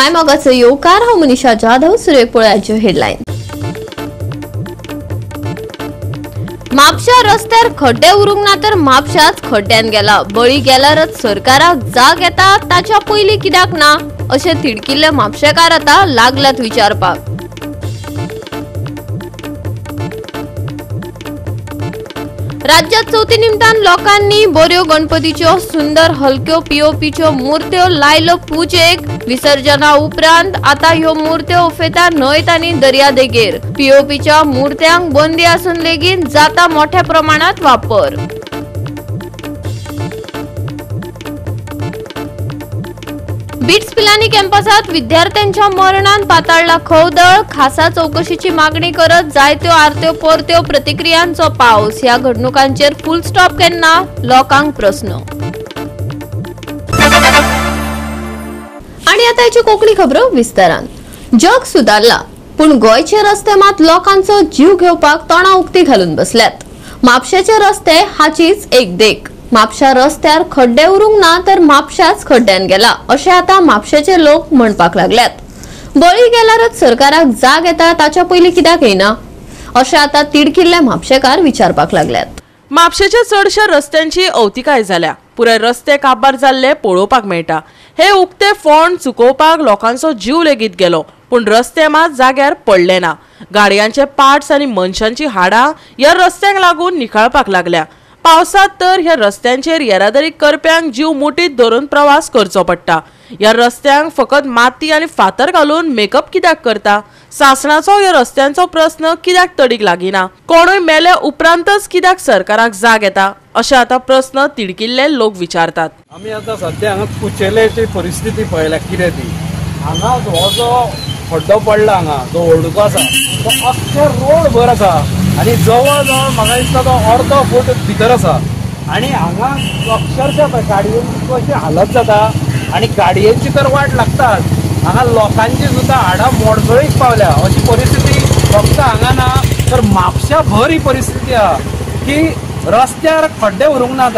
मायमोगाचो येवकार हांव मनीषा जाधव. सुरवेक पळोवया हेडलायन. म्हापशा रस्त्यार खड्डे उरूंक ना तर म्हापशाच खड्ड्यान गेला. बळी गेल्यारच सरकाराक जाग येता ताच्या पयलीं कित्याक ना अशें तिडकिल्ले म्हापशेकार आतां लागल्यात विचारपाक. राज्यात चवथी निमतान लोकांनी बऱ्यो गणपतीच्यो सुंदर हलक्यो पीओपीच्यो मुर्त्यो लायल्यो पूजेक. विसर्जना उपरांत आता ह्यो मुर्त्यो उफेता न्हंयत आनी दर्यादेगेर. पीओपीच्या मुर्त्यांक बंदी आसून लेगीत जाता मोठ्या प्रमाणात वापर. बिट्स पिलानी कॅम्पसात विद्यार्थ्यांच्या मरणान पाताळला खवदळ. खासा चौकशीची मागणी करत जायत्यो आरत्यो परत्यो प्रतिक्रियांचो पावस. ह्या घडणुकांचेर फुल स्टॉप केन्ना लोकांक प्रश्न. आणि आता याची कोंकणी खबरो विस्तारान. जग सुदारला पूण गोंयचे रस्ते मात लोकांचो जीव घेवपाक तोंडां उक्ती घालून बसल्यात. म्हापशेचे रस्ते हाचीच एक देख. म्हापशा रस्त्यार खड्डे उरूंक ना तर म्हापशाच खड्ड्यान गेला अशें आता म्हापशेचे लोक म्हणपाक लागल्यात. बळी गेल्यारच सरकाराक जाग येता ताच्या पयलीं कित्याक येना अशें आता तिडकिल्ले म्हापशेकार विचारपाक लागल्यात. म्हापशेच्या चडशा रस्त्यांची अवतिकाय जाल्या. पुराय रस्ते काबार जाल्ले पळोवपाक मेळटा. हे उक्ते फोंड चुकोवपाक लोकांचो जीव लेगीत गेलो पूण रस्ते मात जाग्यार पडले ना. गाडयांचे पार्ट्स आनी मनशांची हाडां ह्या रस्त्यांक लागून निखळपाक लागल्या. पावसात तर ह्या रस्त्यांचेर येरादारी करप्यांक जीव मुठीत धरून प्रवास करचो पडटा. ह्या रस्त्यांक फकत माती आनी फातर घालून मेकअप कित्याक करता? शासनाचो ह्या रस्त्यांचो प्रश्न कित्याक तडीक लागीना? कोणूय मेले उपरांतच कित्याक सरकाराक जाग येता अशे आता प्रश्न तिडकिल्ले लोक विचारतात. आमी आता सध्या हांगा कुचेलेची परिस्थिती पळयल्या कितें ती. हांगा हो जो खड्डो पडला हांगा जो व्हडको आसा तो अख्खे रोड भर आसा आनी जवळ जवळ म्हाका दिसता तो अर्दो फूट भितर आसा. आनी हांगा अक्षरशः गाडयेची कशी हालत जाता आनी गाडयेची तर वाट लागताच. हांगा लोकांची सुद्दां हाडां मोडसळीक पावल्या अशी परिस्थिती फक्त हांगा ना तर म्हापशा भर ही परिस्थिती आहा की रस्त्यार खड्डे उरूंक ना.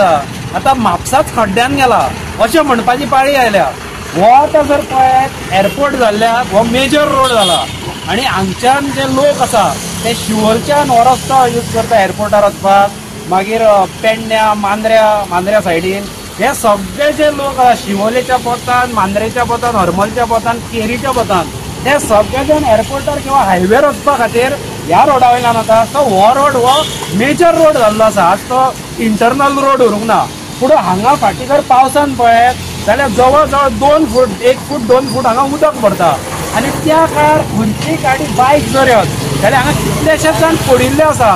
आतां म्हापसाच खड्ड्यान गेला अशें म्हणपाची पाळी आयल्या. हो आतां जर पळयत एअरपोर्ट जाल्ल्याक हो मेजर रोड जाला आनी हांगच्यान जे लोक आसा ते शिवोलच्यान हो रस्तो यूज करता एअरपोर्टार वचपाक. मागीर पेडण्या मांद्र्या सायडीन हे सगळे जे लोक आसा शिवोलेच्या पोतान मांद्रेच्या पोतान हरमलच्या पोतान केरीच्या पोतान हे सगळे जण एअरपोर्टार किंवा हायवेर वचपा खातीर ह्या रोडा वयल्यान वता. सो हो रोड हो मेजर रोड जाल्लो आसा. आज तो इंटरनल रोड उरूंक ना. पुढे हांगा फाटी जर पावसान पळयत जाल्यार जवळ जवळ 2 फूट 1 फूट 2 फूट हांगा उदक भरता. आनी त्या काळार खंयची गाडी बायक जर येत जाल्यार हांगा कितलेशेच जाण पडिल्ले आसा.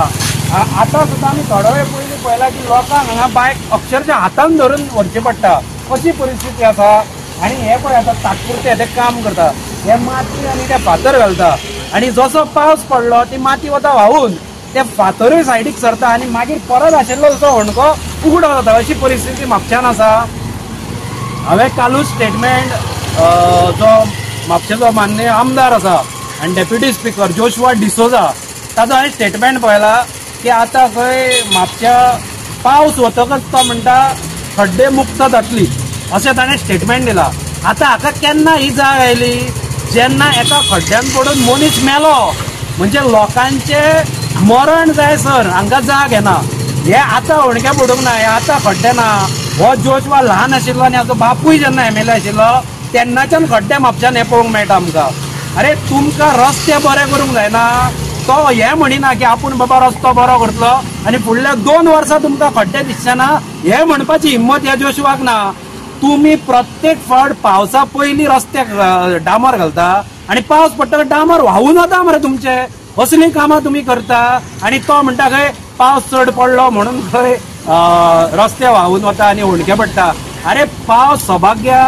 आतां सुद्दां आमी थोडो वेळ पयलीं पळयला की लोकांक हांगा बायक अक्षरशः हातान धरून व्हरची पडटा अशी परिस्थिती आसा. आनी हे पळय आतां तात्पुरते ते काम करता. हे माती आनी ते फातर घालता आनी जसो पावस पडलो ती माती वता व्हांवून ते फातरूय सायडीक सरता आनी मागीर परत आशिल्लो जो होणको उगडो जाता अशी परिस्थिती म्हापशान आसा. हांवें कालूच स्टेटमेंट जो म्हापशेचो माननीय आमदार आसा आनी डेप्युटी स्पीकर जोशुआ डिसोजा ताचो हांवें स्टेटमेंट पळयला की आतां खंय म्हापशा पावस वतकच तो म्हणटा खड्डे मुक्त जातली अशें ताणें स्टेटमेंट दिला. आतां हाका केन्ना ही जाग आयली जेन्ना एका खड्ड्यान पडून मनीस मेलो म्हणजे लोकांचे मरण जायसर हांकां जाग येना. हे आतां होणक्या पडूंक ना. हे आतां खड्डे ना. हो जोशुआ ल्हान आशिल्लो आनी हाचो बापूय जेन्ना एमएलए आशिल्लो तेन्नाच्यान खड्डे म्हापशान हे पळोवंक मेळटा आमकां. अरे तुमकां रस्ते बरे करूंक जायना तो हे म्हणिना की आपूण बाबा रस्तो बरो करतलो आनी फुडल्या 2 वर्सां तुमकां खड्डे दिसचे ना हे म्हणपाची हिम्मत ह्या जोशुआक ना. तुम्ही प्रत्येक फावट पावसा पयलीं रस्त्याक डांबर घालता आनी पावस पडटकच डांबर व्हांवून वता मरे तुमचे. असली कामां तुम्ही करता आनी तो म्हणटा खंय पावस चड पडलो म्हणून खंय रस्ते व्हांवून वता आनी होणके पडटा. अरे पावस सौभाग्या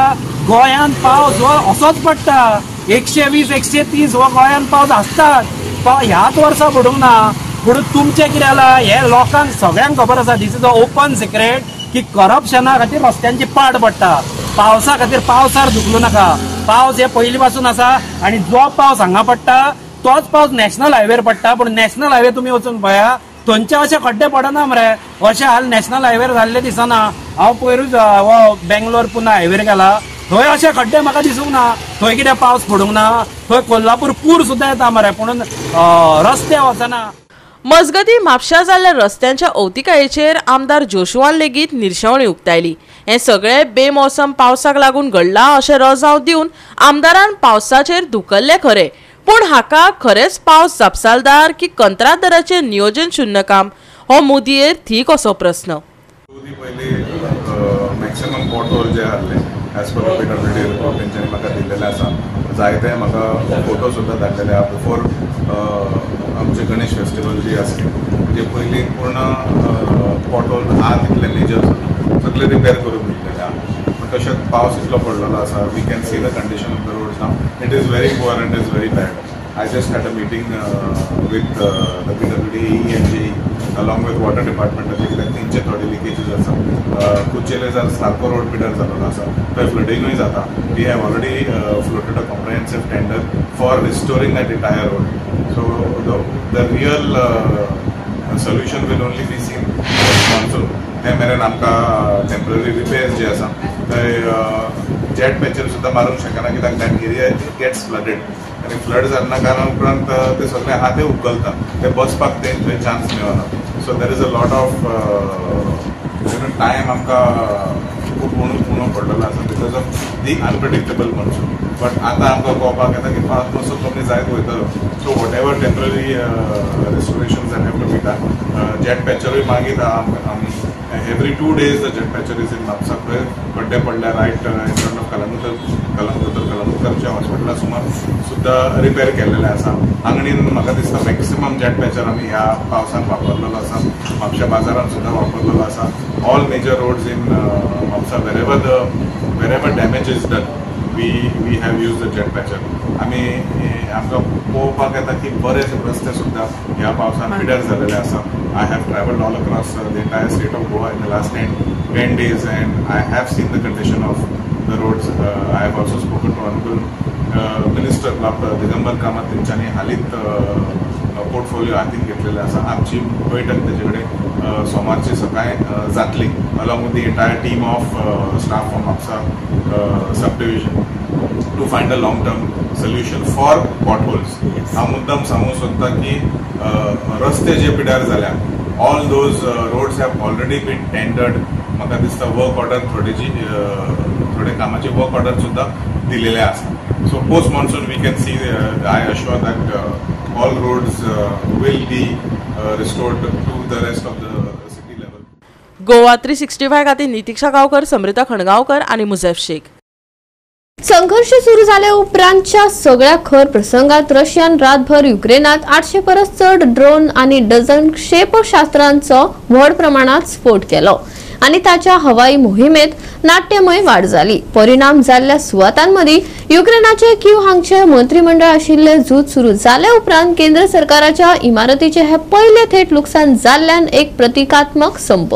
गोंयान पावस हो असोच पडटा. 120 130 हो गोंयान पावस आसतात. ह्याच वर्सा पडूंक ना. पूण तुमचे कितें जाला हे लोकांक सगळ्यांक खबर आसा. This is a open secret की करप्शना खातीर रस्त्यांची पाड पडटा. पावसा खातीर पावसार दुखलो नाका. पावस हे पयलीं पासून आसा आनी जो पावस हांगा पडटा तोच पावस नॅशनल हायवेर पडटा. पूण नॅशनल हायवे तुमी वचून पळया थंयचे अशे खड्डे पडना मरे. अशें हाल नॅशनल हायवेर जाल्ले दिसना. हांव पयरूच हो बेंगलोर पुना हायवेर गेला थंय अशे खड्डे म्हाका दिसूंक ना, थंय कितें पावस पडूंक ना, थंय कोल्हापूर पूर सुद्दां येता मरे, म्हणून रस्ते वचना. मजगती म्हापशा जाल्ल्या रस्त्यांच्या अवतिकायेचेर आमदार जोशुआन लेगीत निरशेवणी उक्तायली. हे सगळे बेमोसम पावसाक लागून घडला अशें रजाव दिवन आमदारान पावसाचेर धुकल्ले खरे, पूण हाका खरेच पावस जापसालदार की कंत्राटदाराचें नियोजन शून्य काम हो मोदीयेर ठीक असो प्रस्न. पहिले मॅक्सिमम पॉटहोल जे आहले एज पर PWD रिपोर्ट तेंच्यांनी म्हाका दिल्लेले आसा. जायते म्हाका फोटो सुद्दां धाडलेले आहा. बिफोर आमचे गणेश फेस्टिवल जी आसली म्हणजे पयलीं पूर्ण पॉटहोल आहा तितले मेजर सगळे रिपेर करून दिल्लेले आहा. पण तशेंच पावस इतलो पडलेलो आसा. We can see the condition of the roads now. It is very poor and it is very bad. I just had a meeting with the PWD, ENG, along with water department. तीनशे थोडे leakages आसा. कुचेले जर सारको road पिड्यार जाल्लो आसा, थंय फ्लडिंगूय जाता. We have already floated a comprehensive tender for restoring that entire road. So the real solution will only be seen monsoon. ते मेरेन आमकां टेम्पररी रिपेर्स जे आसा थंय जेट पॅचर सुद्दां मारूंक शकना, कित्याक दॅट एरिया गेट्स फ्लडेड. आणि फ्लड जाल्ल्या कारणान उपरांत ते सगळे आहा ते उखलता, ते बसपाक ते थंय चान्स मेळना. So there is a lot of time आमकां खूब उणो पडलेलो आसा because of the unpredictable monsoon. But आतां आमकां कळपाक येता की पावस मातसो कमी जायत वयतलो. So whatever temporary restoration that have to be done. Jet पॅचरूय मागीर आमी every 2 days the jet patcher is in Mapusa. खंय खड्डे पडल्या रायट इन फ्रंट ऑफ कलंगूटरच्या हॉस्पिटला सुमार सुद्दां रिपेर केल्लेले आसा. आंगणीन म्हाका दिसता मॅक्सिमम जेट पॅचर आमी ह्या पावसान वापरलेलो आसा. म्हापशा बाजारान सुद्दां वापरलेलो आसा. All major roads in Mapusa वेरेवर damage is done we have use the jet patcher. आमी आमकां पळोवपाक येता की बरेच रस्ते सुद्दां ह्या पावसान पिड्यार जाल्लेले आसा. I have travelled all across the entire state of Goa in the last 10 days and I have seen the condition of the roads. I have also spoken to Honorable Minister Digambar Kamat तेंच्यांनी हालींच पोर्टफोलिओ हातीन घेतलेले आसा. आमची बैठक तेजे कडेन सोमारची सकाळी जातली along with the entire team of staff from Mapusa sub division to find a long term solution for potholes. हांव मुद्दाम सांगूंक सोदता की रस्ते जे पिड्यार जाल्या all those roads have already been tendered. म्हाका दिसता वर्क ऑर्डर थोडे कामाची वर्क ऑर्डर सुद्दां दिलेले आसा. So post monsoon we can see I assure that all roads will be restored to the rest of the city level. Goa 365 खातीर नितीक्षा गांवकर, समृता खणगांवकर आणि मुझेफ शेख. संघर्ष सुरू झाल्या उपरांतच्या सगळ्या खर प्रसंगात रशियान रातभर युक्रेनात 800 परस चढ ड्रोन आणि डझन क्षेपशास्त्रांचो व्हड प्रमाणात स्फोट केलो आणि ताच्या हवाई मोहिमेत नाट्यमय वाढ झाली. परिणाम जाल्ल्या सुवातांमदी युक्रेनाचे कीव हांगचे मंत्रिमंडळ आशिल्ले झूज सुरू जाल्या उपरांत केंद्र सरकाराच्या इमारतीचे हे पहिले थेट लुकसाण जाल्ल्यान एक प्रतिकात्मक संप.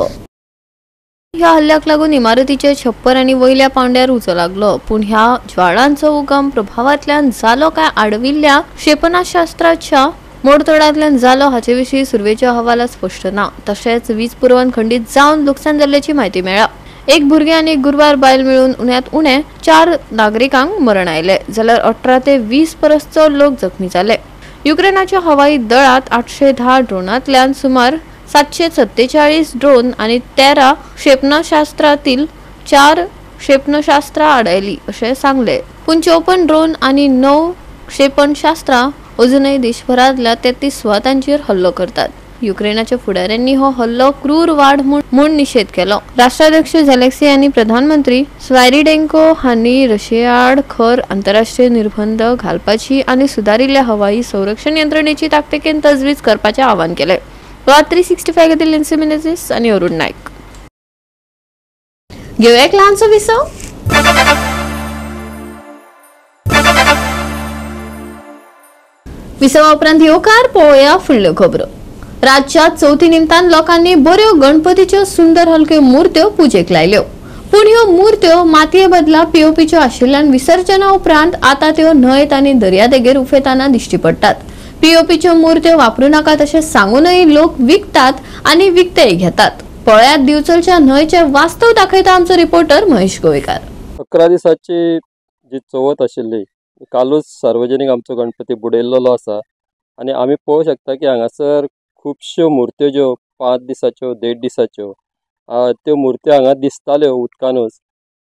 ह्या हल्ल्याक लागून इमारतीचे छप्पर आणि वयल्या पांवड्यार उजो लागलो, पण ह्या ज्वाळांचो उगम प्रभावांतल्यान जालो काय आडविल्ल्या क्षेपणास्त्राच्या मोडतोडांतल्यान जालो हाचे विशीं सुरवेच्या अहवालात स्पष्ट ना. तशेंच वीज पुरवण खंडीत जावन लुकसाण जाल्ल्याची म्हायती मेळ्ळा. एक भुरगे आणि एक गुरवार बायल मेळून उण्यात उणे 4 नागरिकांक मरण आयले, जाल्यार 18 ते 20 परस चड लोक जखमी जाले. युक्रेनाच्या हवाई दळात 810 ड्रोनांतल्यान सुमार 747 ड्रोन आणि 13 क्षेपणास्त्रांतील 4 क्षेपणास्त्रां आडयली अशें सांगले. पूण 54 ड्रोन आणि 9 क्षेपणास्त्रां अजूनही देशभरातल्या 33 सुवातांचेर हल्लो करतात. युक्रेनाच्या फुडाऱ्यांनी हो हल्लो क्रूर वाड म्हूण निषेध केलो. राष्ट्राध्यक्ष झेलेन्स्की आणि प्रधानमंत्री स्वायरिडेंको हांनी रशियाआड खर आंतरराष्ट्रीय निर्बंध घालपाची आणि सुदारिल्ल्या हवाई संरक्षण यंत्रणेची ताकतिकेन तजवीज करपाचे आवाहन केले. 365 खातीर लिन्सी मिनेझिस आणि अरुण नायक. घेऊया एक ल्हानसो विसव. विसवा उपरांत येवकार पळोवया फुडल्यो खबरो. राज्यात चवथी निमतान लोकांनी बऱ्यो गणपतीच्यो सुंदर हलक्यो मुर्त्यो पुजेक लायल्यो. पूण ह्यो मुर्त्यो मातये बदला पीओपीच्यो आशिल्ल्यान विसर्जना उपरांत आता त्यो न्हंयत आनी दर्यादेगेर उफेताना दिश्टी पडटात. पीओपीच्यो मुर्त्यो वापरू नाका तशें सांगूनय लोक विकतात आणि विकतेय घेतात. पळयात दिवचलच्या न्हंयचे वास्तव दाखयता आमचो रिपोर्टर महेश गोवेकार. 11 दिसाची जी चवथ आशिल्ली कालूच सार्वजनीक आमचो गणपती बुडयल्लो आसा आनी आमी पळोवंक शकता की हांगासर खुबश्यो मुर्त्यो ज्यो 5 दिसाच्यो 1.5 दिसाच्यो त्यो मुर्त्यो हांगा दिसताल्यो उदकानूच.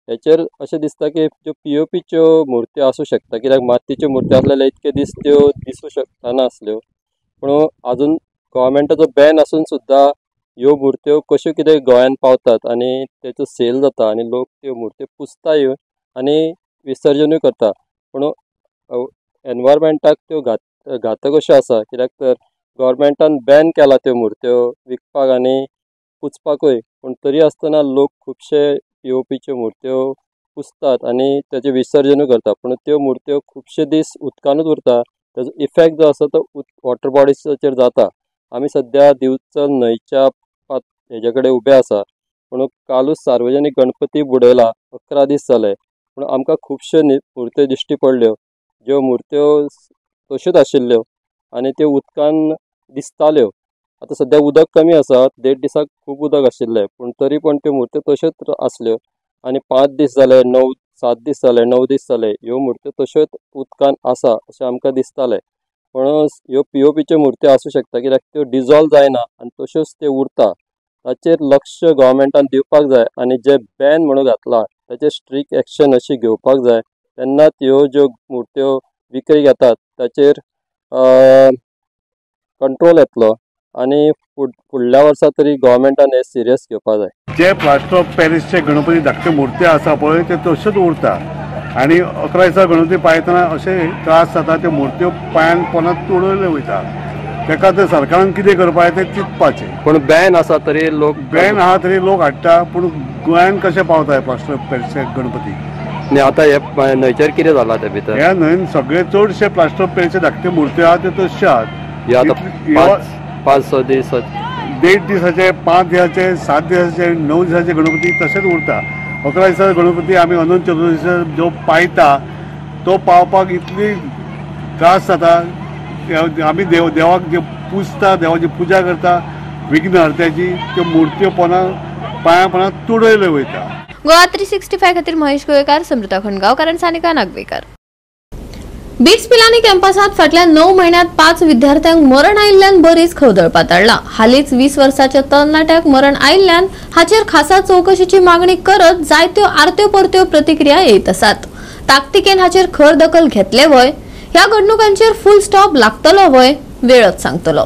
हेचेर अशें दिसता की ज्यो POPच्यो मुर्त्यो आसूं शकता, कित्याक मातयेच्यो मुर्त्यो आसलेल्या इतके दीस त्यो दिसूं शकना आसल्यो. पूण आजून गव्हर्मेंटाचो बॅन आसून सुद्दां ह्यो मुर्त्यो कश्यो कितें गोंयान पावतात आनी तेचो सेल जाता आनी लोक त्यो मुर्त्यो पुजताय आनी विसर्जनूय करता. पूण एनवायरमेंटाक त्यो घातक अश्यो आसा, कित्याक तर गव्हर्मेंटान बॅन केला त्यो मुर्त्यो विकपाक आनी पुजपाकूय. पूण तरी आसतना लोक खुबशे POPच्यो मुर्त्यो पुजतात आनी तेचें विसर्जनूय करता. पूण त्यो मुर्त्यो खुबशे दीस उदकानूच उरता. तेजो इफेक्ट जो आसा तो वॉटर बॉडीजाचेर जाता. आमी सद्या दिवचल न्हंयच्या हेजे कडेन उबे आसा. पूण कालूच सार्वजनीक गणपती बुडयला 11 दीस जाले. पूण आमकां खुबश्यो मुर्त्यो दिश्टी पडल्यो ज्यो मुर्त्यो तश्योच आशिल्ल्यो आनी त्यो उदकान दिसताल्यो. आतां सद्या उदक कमी आसा, 1.5 दिसाक खूब उदक आशिल्लें, पूण तरी पण त्यो मुर्त्यो तश्योच आसल्यो आनी 5 दीस जाले, 7 दीस जाले, 9 दीस जाले ह्यो मुर्त्यो तश्योच उदकान आसा अशें आमकां दिसतालें. पूण ह्यो POPच्यो मुर्त्यो आसूं शकता, कित्याक त्यो डिजॉल्व जायना आनी तश्योच त्यो उरता. ताचेर लक्ष गव्हर्मेंटान दिवपाक जाय आनी जे बॅन म्हणून घातला ताचेर स्ट्रिक्ट एक्शन अशी घेवपाक जाय. तेन्नाच ह्यो ज्यो मुर्त्यो विक्रेक येतात ताचेर कंट्रोल येतलो आनी फुडल्या वर्सा तरी गव्हर्मेंटान हे सिरियस घेवपाक जाय. जे प्लास्टर ऑफ पॅरिसचे गणपती धाकट्यो मुर्त्यो आसा पळय ते तश्योच उरता आनी 11 दिसा गणपती पायतना अशे त्रास जाता. त्यो मुर्त्यो पांयान पोंदां तोडल्यो वयता. तेका ते सरकारान कितें करपाक तें चिंतपाचें. पूण बॅन आसा तरी लोक बॅन आहा तरी लोक हाडटा. पूण गोंयान कशें पावताय प्लास्टर ऑफ पॅरिसचे गणपती? आनी आतां हे न्हंयचेर कितें जालां ते भितर? ह्या न्हंयन सगळे चडशे प्लास्टर ऑफ पॅरिसचे धाकट्यो मुर्त्यो आहा त्यो तश्यो आहात. हे आतां 5-6 दीस 1.5 दिसाचे, 5 दिसाचे, 7 दिसाचे, 9 दिसाचे गणपती तशेंच उरता. 11 दिसाचो गणपती आमी अनंत चतुर्दशी जो पायता तो पावपाक इतली त्रास जाता. आमी देवाक जे पुजता, देवाची पुजा करता विघ्नहर्त्याची, त्यो मुर्त्यो पांयां पोंदां तोडल्यो वयता. गोवा 365 खातीर महेश गोयेकार, समृता खंडगांवकार आनी सानिका नागवेकर. बिट्स पिलानी कॅम्पसात फाटल्या 9 महिन्यात 5 विद्यार्थ्यांक मरण आयिल्ल्यान बरीच खवदळ पातळ्ळा. हालींच 20 वर्साच्या तरणाट्याक मरण आयिल्ल्यान हाचेर खासा चौकशीची मागणी करत जायत्यो आरत्यो परत्यो प्रतिक्रिया येत आसात. ताकतिकेन हाचेर खर दखल घेतले वय, ह्या घडणुकांचेर फुल स्टॉप लागतलो वय, वेळच सांगतलो.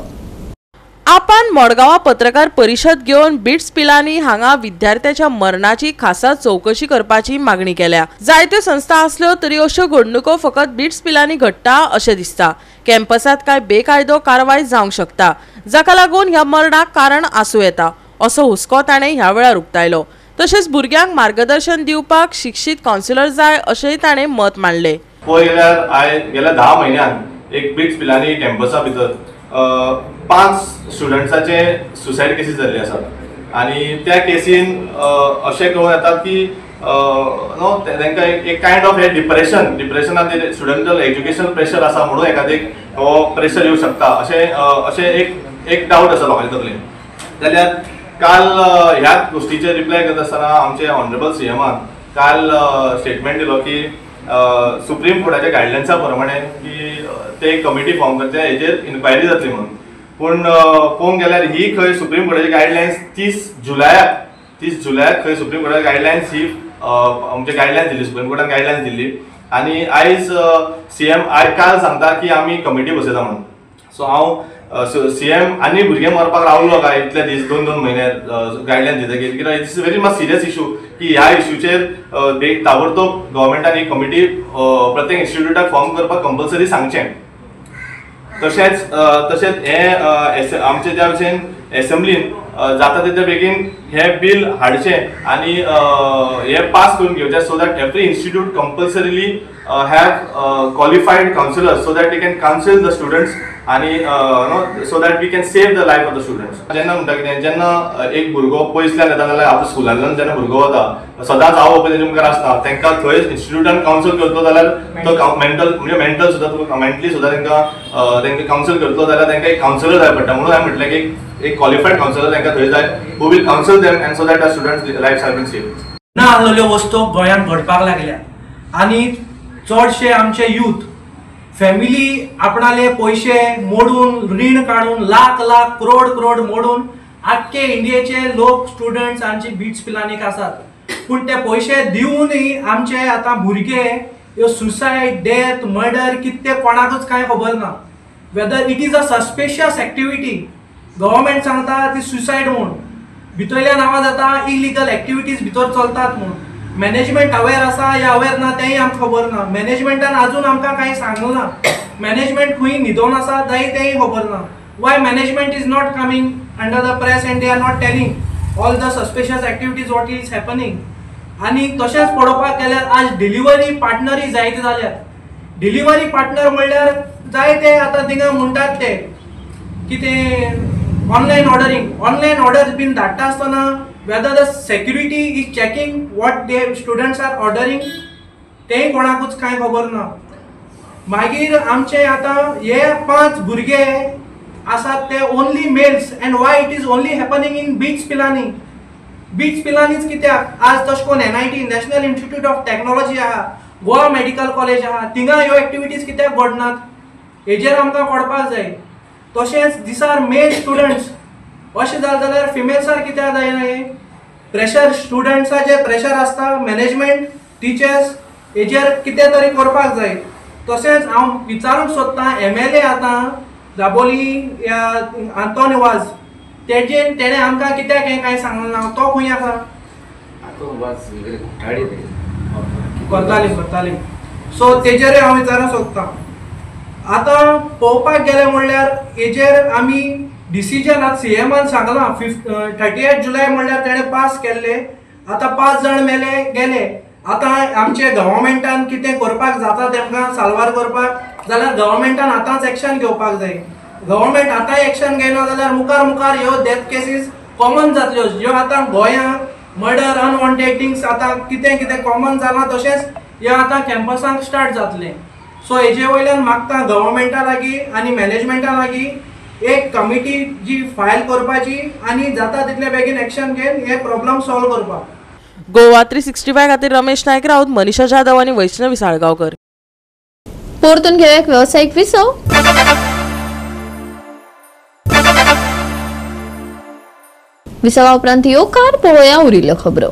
आपान मडगांवां पत्रकार परिशद घेवन बिट्स पिलानी हांगा विद्यार्थ्याच्या मरणाची खासा चौकशी करपाची मागणी केल्या. जायत्यो संस्था आसल्यो तरी अश्यो घडणुको फकत बिट्स पिलानी घडटा अशें दिसता. कॅम्पसात काय बेकायदो कारवाय जावंक शकता, जाका लागून ह्या मरणाक कारण आसूं येता असो हुस्को ताणें ह्या वेळार उक्तायलो. तशेंच भुरग्यांक मार्गदर्शन दिवपाक शिक्षीत कावन्सिलर जाय अशेंय ताणें मत मांडलें. गेल्या 10 म्हयन्यांत एक बिट्स पिलानी कॅम्पसा भितर 5 स्टुडंट्साचे सुसायड केसीस जाल्ले आसात आनी त्या केसीन अशें कळून येता की तांकां एक कायंड ऑफ हे डिप्रेशनान ते स्टुडंटल एज्युकेशनल प्रेशर आसा म्हणून एखादेक हो प्रेशर येवंक शकता अशें एक डावट आसा लोकांचे तकलेन. जाल्यार काल ह्या गोष्टीचेर रिप्लाय करता आसतना आमचे ऑनरेबल CMान काल स्टेटमेंट दिलो की सुप्रीम कोर्टाच्या गायडलायन्सा प्रमाणे की ते एक कमिटी फॉर्म करता, हेचेर इन्क्वायरी जातली म्हणून. पूण पळोवंक गेल्यार ही खंय सुप्रीम कोर्टाची गायडलायन्स 30 जुलयाक खंय सुप्रीम कोर्टाची गायडलायन्स ही आमचे गायडलायन्स दिल्ली, सुप्रीम कोर्टान गायडलायन्स दिल्ली आनी आयज CM काल सांगता की आमी कमिटी बसयता म्हणून. सो हांव CM आनी भुरगे मरपाक रावलो काय इतले दीस 2-2 म्हयने गायडलायन दितकीर, कित्याक it's very much serious issue की ह्या इशूचेर ताबडतोब गव्हर्मेंटान एक कमिटी प्रत्येक इन्स्टिट्यूटाक फॉर्म करपाक कंपल्सरी सांगचें. तशेंच हे आमचे ज्या भशेन एसेंब्लीन जाता तितले बेगीन हे बिल हाडचें आनी हे पास करून घेवचें so that every institute compulsorily have qualified counsellors so that we can counsel the students आनी so that we can save the life of the students. जेन्ना म्हणटा कितें जेन्ना एक भुरगो पयसल्यान येता जाल्यार आपल्या स्कुलांतल्यान जेन्ना भुरगो वता सदांच हांव ओपन मुखार आसता तांकां थंय इन्स्टिट्यूटान कावन्सिल करतलो जाल्यार तो मेंटल सुद्दां मेंटली सुद्दां तांकां कावन्सिल करतलो जाल्यार तांकां एक कावन्सिलर जाय पडटा. म्हणून हांवें म्हटलें की एक क्वॉलिफायड कावन्सिलर तांकां थंय जाय who will counsel them and so that the students lifes are been saved. ना आसलेल्यो वस्तू गोंयांत घडपाक लागल्या आनी चडशे आमचे यूथ फॅमिली आपणाले पयशे मोडून रीण काढून लाख लाख करोड मोडून आख्खे इंडियेचे लोक स्टुडंट्स आमचे बीट्स पिलानीक आसात पूण ते पयशे दिवनय आमचे आतां भुरगे ह्यो सुसायड डेथ मर्डर कितें कोणाकूच कांय खबर ना whether it is a suspicious activity government सांगता ती सुसायड म्हूण भितरल्या नांवां जाता इलिगल एक्टिविटीज भितर चलतात म्हूण मॅनेजमेंट अवेर आसा या अवेर ना तेंय आमकां खबर ना मॅनेजमेंटान आजून आमकां कांय सांगलो ना मॅनेजमेंट खंय न्हिदोन आसा तेंय खबर ना Y management is not coming under the press and they are not telling all the suspicious activities what is happening आनी तशेंच पळोवपाक गेल्यार आज डिलिव्हरी पार्टनरी जायते जाल्यात डिलिव्हरी पार्टनर म्हणल्यार जायते आतां थिंगा म्हणटात ते कितें ऑनलायन ऑर्डर बीन धाडटा आसतना whether the security is checking what the students are ordering तेय कोणाकूच कांय खबर ना मागीर आमचे आतां हे 5 भुरगे आसात ते only males and why it is only happening in BITS पिलानीच कित्याक आज तशें करून NIT national institute of technology आहा गोवा मेडिकल कॉलेज आहा थिंगा ह्यो एक्टिविटीज कित्याक घडनात हेजेर आमकां कळपाक जाय तशेंच दीस आर मेल स्टुडंट्स अशें जाल्यार फिमेल्सार कित्याक जायना हे प्रेशर स्टुडंट्साचेर प्रेशर आसता मॅनेजमेंट टिचर्स हेजेर कितें तरी करपाक जाय तशेंच हांव विचारूंक सोदतां MLA आतां दाबोली आंतोनी वाज तेणें आमकां कित्याक हें कांय सांगलें ना तो खंय आसा करताली सो तेजेर हांव विचारूंक सोदतां आतां पळोवपाक गेलें म्हणल्यार हेजेर आमी डिसिजन आज CMान सांगलां 30 जुलय म्हणल्यार तेणें पास केल्ले आतां 5 जाण मेले गेले आतां आमचे गव्हर्मेंटान कितें करपाक जाता तेमकां साल्वार करपाक जाल्यार गव्हर्मेंटान आतांच एक्शन घेवपाक जाय गव्हर्मेंट आतां एक्शन घेयना जाल्यार मुखार ह्यो डेथ केसीस कॉमन जातल्यो ज्यो आतां गोंयांत मर्डर अनवॉन्टेड थिंग्स आतां कितें कॉमन जालां तशेंच ह्यो आतां कॅम्पसांक स्टार्ट जातलें सो हेजे वयल्यान मागता गव्हर्मेंटा लागीं आनी मॅनेजमेंटा लागीं एक कमिटी जी फायल करपाची आणि जाता तितले बेगीन एक्शन घेवन हे प्रॉब्लेम सॉल्व करपाक गोवा 365 खातीर रमेश नायक राऊत मनीषा जाधव आणि वैष्णवी साळगांवकर परतून घेऊया एक व्यावसायिक विसव विसवा उपरांत येवकार पळोवया उरिल्ल्यो खबरो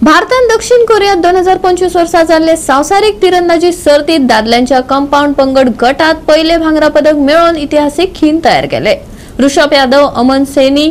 भारतान दक्षिण कोरियात 2025 वर्सा जाल्ले संवसारीक तिरंदाजी सर्तीत दादल्यांच्या कंपाऊंड पंगड गटात पहिले भांगरा पदक मेळोवन इतिहासीक खीण तयार केले ऋषभ यादव अमन सैनी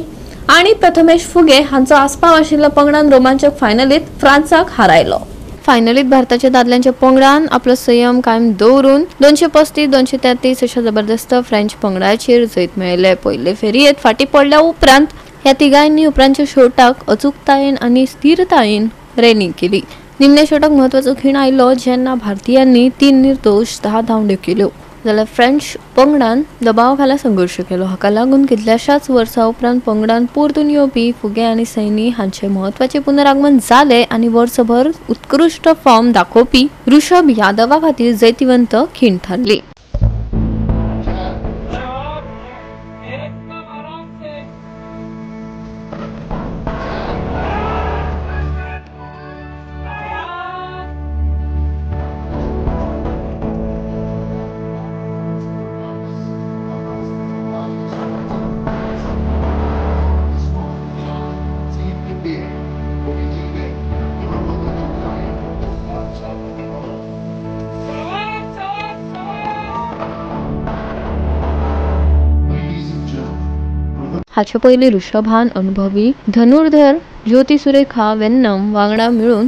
आणि प्रथमेश फुगे हांचो आस्पाव आशिल्ल्या पंगडान रोमांचक फायनलीत फ्रांसाक हारायलो फायनलीत भारताच्या दादल्यांच्या पंगडान आपलो संयम कायम दवरून 235-233 अशा जबरदस्त फ्रेंच पंगडाचेर जैत मेळयले पयले फेरयेत फाटी पडल्या उपरांत ह्या तिगांनी उपरांतच्या शेवटाक अचूकतायेन आणि स्थिरतायेन रॅलिंग केली निमणे शेवटाक महत्वाचो खीण आयलो जेन्ना भारतीयांनी 3 निर्दोष 10 धांवड्यो केल्यो जाल्यार फ्रेंच पंगडान दबाव खाला संघर्ष केलो हाका लागून कितल्याशाच वर्सां उपरांत पंगडान परतून येवपी फुगे आनी सैनी हांचे महत्वाचे पुनरागमन जाले आनी वर्सभर उत्कृष्ट फॉर्म दाखोवपी ऋषभ यादवा खातीर जैतिवंत खीण थारली हाचे पयलीं ऋषभान अनुभवी धनुर्धर ज्योती सुरेखा वेन्नम वांगडा मिळून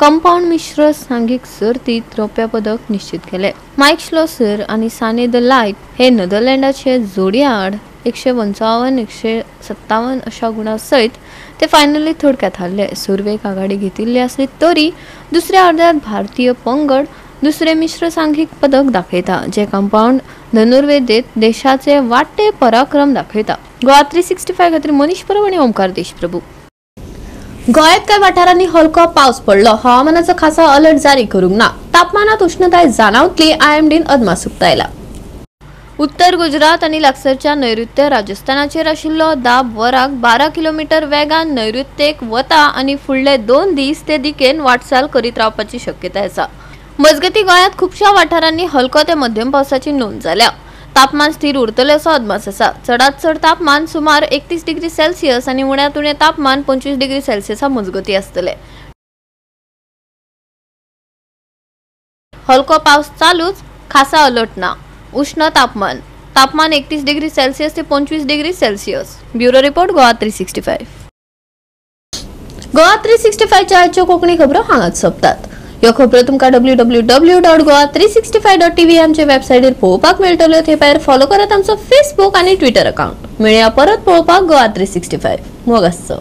कंपाऊंड मिश्र सांघिक सर्तीत रौप्य पदक निश्चित केले मायक श्लोसर आणि साने द लायट हे नेदरलँडाचे जोडीआड 155-157 अशा गुणां सयत ते फायनली थोडक्यात हारले सुरवेक आघाडी घेतिल्ली असली तरी दुसऱ्या अर्ध्यात भारतीय पंगड दुसरे मिश्र सांघिक पदक दाखयता जे कंपाऊंड धनुर्वेदेत देशाचे वाटे पराक्रम दाखयता गोवा 365 खातीर मनीष परब आणि ओमकार देशप्रभू गोंयांत काय वाठारांनी हलको पावस पडलो हवामानाचो खासा अलर्ट जारी करूंक ना तापमानात उष्णताय जाणवतली IMDन अदमास उक्तायला उत्तर गुजरात आणि लागसरच्या नैऋत्य राजस्थानाचेर आशिल्लो दाब वराक 12 किलोमीटर वेगान नैऋत्येक वता आणि फुडले 2 दीस ते दिकेन वाटचाल करीत रावपाची शक्यताय आसा. मजगती गोंयांत खुबशा वाठारांनी हलको ते मध्यम पावसाची नोंद जाल्या. तापमान स्थिर उरतले असो अदमास आसा. चडांत चड तापमान सुमार 31 डिग्री सेल्सियस आणि उण्यात उणें तापमान 25 डिग्री सेल्सियसा मजगती आसतले. हलको पावस चालूच, खासा अलर्ट ना. उष्ण तापमान 31 डिग्री सेल्सियस ते 25 degree Celsius. Bureau report Goa 365. Goa 365 च्या आजच्यो कोंकणी खबरो हांगाच सोंपतात. ह्यो खबरो तुमकां www.goa365.tv आमचे वेबसायटीर पळोवपाक मेळटल्यो. ते भायर फॉलो करात आमचो फेसबुक आणि ट्विटर अकाउंट. मेळया परत पळोवपाक गोवा 365. मोग आसचो.